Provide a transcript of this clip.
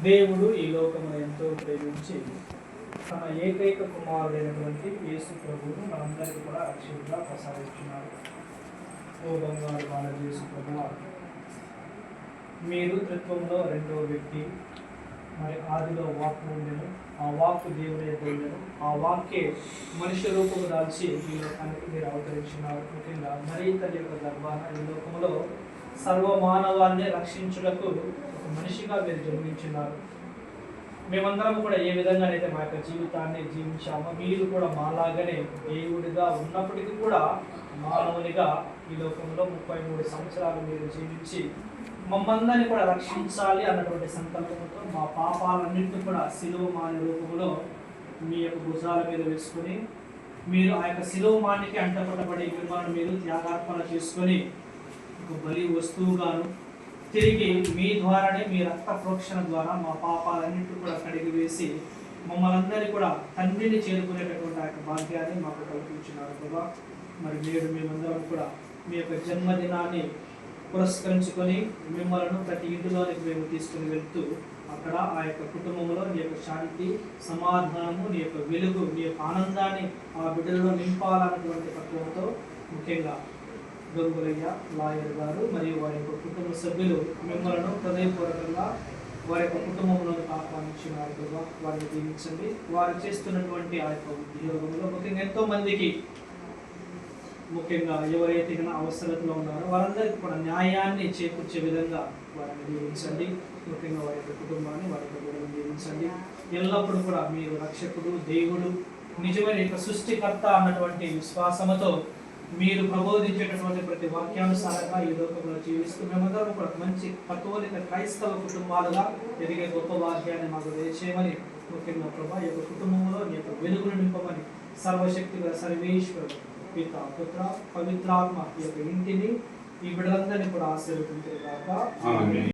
దేవుడు ఈ లోకమును ఎంతో ప్రేమించి తన ఏకైక కుమారుడైనటువంటి యేసు ప్రభువును మనందరికీ కూడా రక్షకుడిగా ప్రసాదించున్నారు. ఓ బంగారు బాల యేసు ప్రభువా, మీరు త్రిత్వంలో రెండవ వ్యక్తి. మరి ఆదిలో వాక్కు ఉండెను, ఆ వాక్కు దేవుడే ఉండెను, ఆ వాక్కే మనుష్య రూపము దాల్చి ఈ లోకానికి మీరు అవతరించినారు. ముఖ్యంగా మరీ తల్లి యొక్క గర్భాన ఈ లోకములో సర్వమానవాన్ని రక్షించుటకు ఒక మనిషిగా మీరు జన్మించినారు. మేమందరం కూడా ఏ విధంగానైతే మా యొక్క జీవితాన్ని జీవించామో మీరు కూడా మాలాగానే దేవుడిగా ఉన్నప్పటికీ కూడా మానవునిగా ఈ లోకంలో 33 సంవత్సరాలు మీరు జీవించి మమ్మందరినీ కూడా రక్షించాలి అన్నటువంటి సంకల్పంతో మా పాపాలన్నింటినీ కూడా శిలువ మాని రూపంలో మీ యొక్క భుజాల మీద వేసుకొని మీరు ఆ యొక్క శిలువ మానికి అంటపడబడి మిమ్మల్ని మీరు త్యాగార్పణ చేసుకొని ఒక బలి వస్తువుగాను తిరిగి మీ ద్వారానే మీ రక్త ప్రోక్షణ ద్వారా మా పాపాలన్నింటినీ కూడా కడిగి వేసి మమ్మల్ని అందరినీ కూడా తండ్రిని చేరుకునేటటువంటి ఆ యొక్క భాగ్యాన్ని మాకు కల్పించినారు ప్రభా. మరి నేడు మేమందరం కూడా మీ యొక్క జన్మదినాన్ని పురస్కరించుకొని మిమ్మల్ని ప్రతి ఇంటిలోనికి మేము తీసుకుని వెళ్తూ అక్కడ ఆ యొక్క కుటుంబంలో నీ యొక్క శాంతి, సమాధానము, నీ యొక్క వెలుగు, నీ యొక్క ఆనందాన్ని ఆ బిడ్డలలో నింపాలన్నటువంటి తత్వంతో ముఖ్యంగా గంగులయ్య లాయర్ గారు మరియు వారి యొక్క కుటుంబ సభ్యులు మిమ్మల్ని హృదయపూర్వకంగా వారి యొక్క కుటుంబంలోకి ఆహ్వానించినారు కదా. వారిని దీవించండి. వారు చేస్తున్నటువంటి ఆ యొక్క ఉద్యోగంలో ముఖ్యంగా ఎంతో మందికి ముఖ్యంగా ఎవరైతే అవసరతలో ఉన్నారో వారందరికీ కూడా న్యాయాన్ని చేకూర్చే విధంగా వారిని దీవించండి. ముఖ్యంగా వారి యొక్క కుటుంబాన్ని వారి యొక్క బిడ్డలను దీవించండి. ఎల్లప్పుడూ కూడా మీరు రక్షకుడు, దేవుడు, నిజమైన యొక్క సృష్టికర్త అన్నటువంటి విశ్వాసంతో మీరు ప్రబోధించేటటువంటి ప్రతి వాక్యానుసారంగా ఈ లోకంలో జీవిస్తూ మేమందరం కూడా మంచి కథోలిక క్రైస్తవ కుటుంబాలుగా ఎదిగే గొప్ప వాక్యాన్ని మాకు దయచేయమని ముఖ్యంగా ప్రభా ఈ యొక్క కుటుంబంలో నీ యొక్క వెలుగును నింపమని సర్వశక్తిగా సర్వేశ్వరుడు పిత, పుత్ర, పవిత్రాత్మ ఈ యొక్క ఇంటిని ఈ బిడ్డలందరినీ కూడా ఆశీర్వదించే కాక.